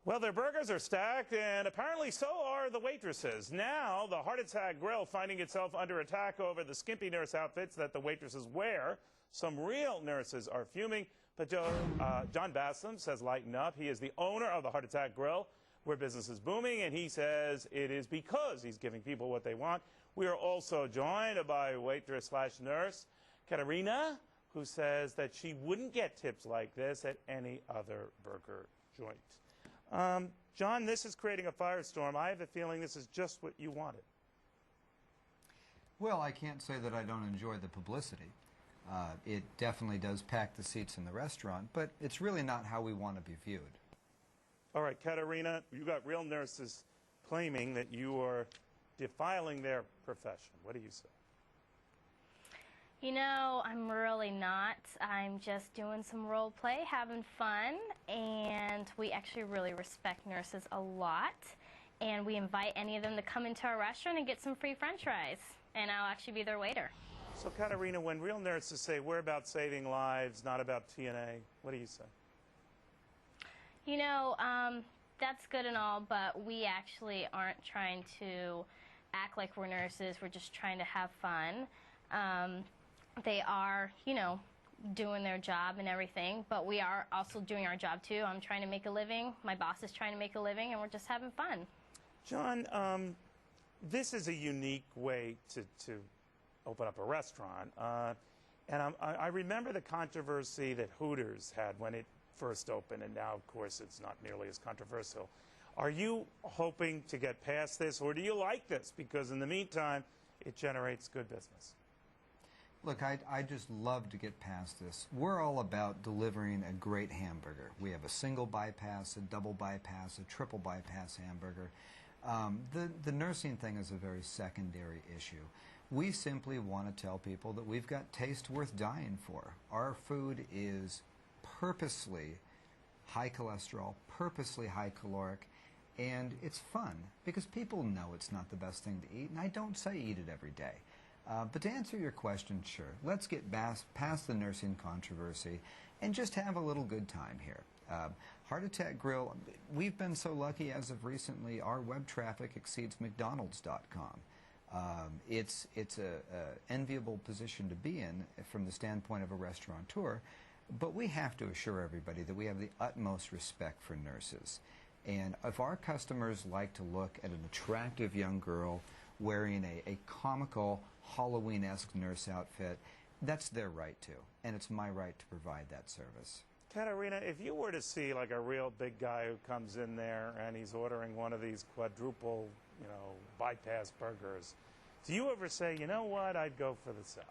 Well, their burgers are stacked, and apparently so are the waitresses. Now, the Heart Attack Grill finding itself under attack over the skimpy nurse outfits that the waitresses wear. Some real nurses are fuming, but Jon says lighten up. He is the owner of the Heart Attack Grill, where business is booming, and he says it is because he's giving people what they want. We are also joined by waitress/nurse Catarina, who says that she wouldn't get tips like this at any other burger joint. Jon, this is creating a firestorm. I have a feeling this is just what you wanted. Well, I can't say that I don't enjoy the publicity. It definitely does pack the seats in the restaurant, but it's really not how we want to be viewed. All right, Catarina, you got real nurses claiming that you are defiling their profession. What do you say? You know, I'm really not. I'm just doing some role play, having fun, and we actually really respect nurses a lot. And we invite any of them to come into our restaurant and get some free French fries, and I'll actually be their waiter. So, Catarina, when real nurses say we're about saving lives, not about TNA, what do you say? You know, that's good and all, but we actually aren't trying to act like we're nurses. We're just trying to have fun. They are, you know, doing their job and everything, but we are also doing our job too. I'm trying to make a living, my boss is trying to make a living, and we're just having fun. Jon, this is a unique way to open up a restaurant. And I remember the controversy that Hooters had when it first opened, and now, of course, it's not nearly as controversial. Are you hoping to get past this, or do you like this? Because in the meantime, it generates good business. Look, I just love to get past this. We're all about delivering a great hamburger. We have a single bypass, a double bypass, a triple bypass hamburger. The nursing thing is a very secondary issue. We simply want to tell people that we've got taste worth dying for. Our food is purposely high cholesterol, purposely high caloric, and it's fun because people know it's not the best thing to eat, and I don't say eat it every day. But to answer your question, sure, let's get past the nursing controversy and just have a little good time here. Heart Attack Grill, we've been so lucky as of recently, our web traffic exceeds McDonald's.com. It's an enviable position to be in from the standpoint of a restaurateur, but we have to assure everybody that we have the utmost respect for nurses. And if our customers like to look at an attractive young girl wearing a comical Halloween-esque nurse outfit, that's their right to, and it's my right to provide that service. Catarina, if you were to see like a real big guy who comes in there and he's ordering one of these quadruple, you know, bypass burgers, do you ever say, you know what, I'd go for the salad?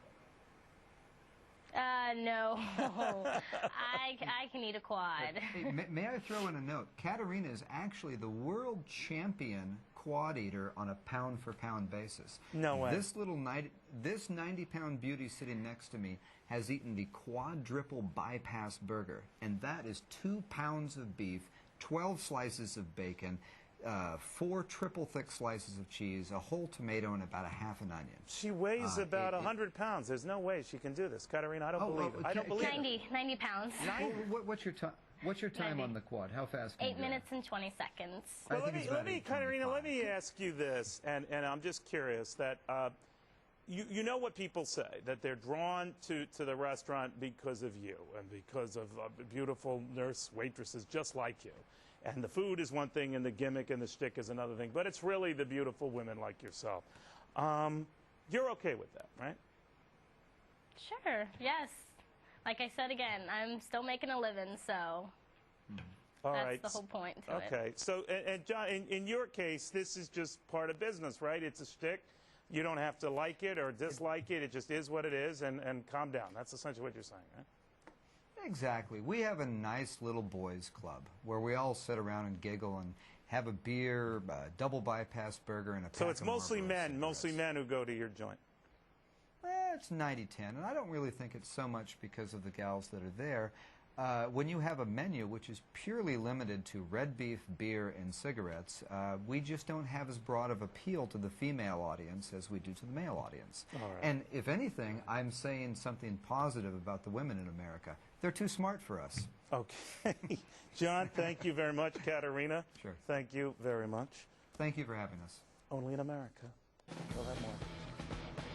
No. I can eat a quad. Hey, may I throw in a note? Catarina is actually the world champion quad eater on a pound-for-pound basis. No way. This 90-pound beauty sitting next to me has eaten the quadruple bypass burger, and that is 2 pounds of beef, 12 slices of bacon, 4 triple-thick slices of cheese, a whole tomato, and about a half an onion. She weighs about 100 pounds. There's no way she can do this. Catarina, I don't believe it. I don't believe 90 pounds. What's your time? What's your time 90. on the quad? How fast can you 8 do minutes and 20 seconds. Well, Catarina, let me ask you this, and I'm just curious that you know what people say, that they're drawn to the restaurant because of you and because of beautiful nurse waitresses just like you. And the food is one thing, and the gimmick and the shtick is another thing. But it's really the beautiful women like yourself. You're okay with that, right? Sure, yes. Like I said again, I'm still making a living, so that's the whole point to it. Okay, so, and Jon, in your case, this is just part of business, right? It's a shtick. You don't have to like it or dislike it. It just is what it is, and calm down. That's essentially what you're saying, right? Exactly. We have a nice little boys club where we all sit around and giggle and have a beer, a double bypass burger, and a pack So it's of mostly Marlboro men who go to your joint. It's 90-10, and I don't really think it's so much because of the gals that are there. When you have a menu which is purely limited to red beef, beer, and cigarettes, we just don't have as broad of appeal to the female audience as we do to the male audience. All right. And if anything, I'm saying something positive about the women in America. they're too smart for us. Okay. John, thank you very much. Catarina, Sure. thank you very much. Thank you for having us. Only in America. We'll have more.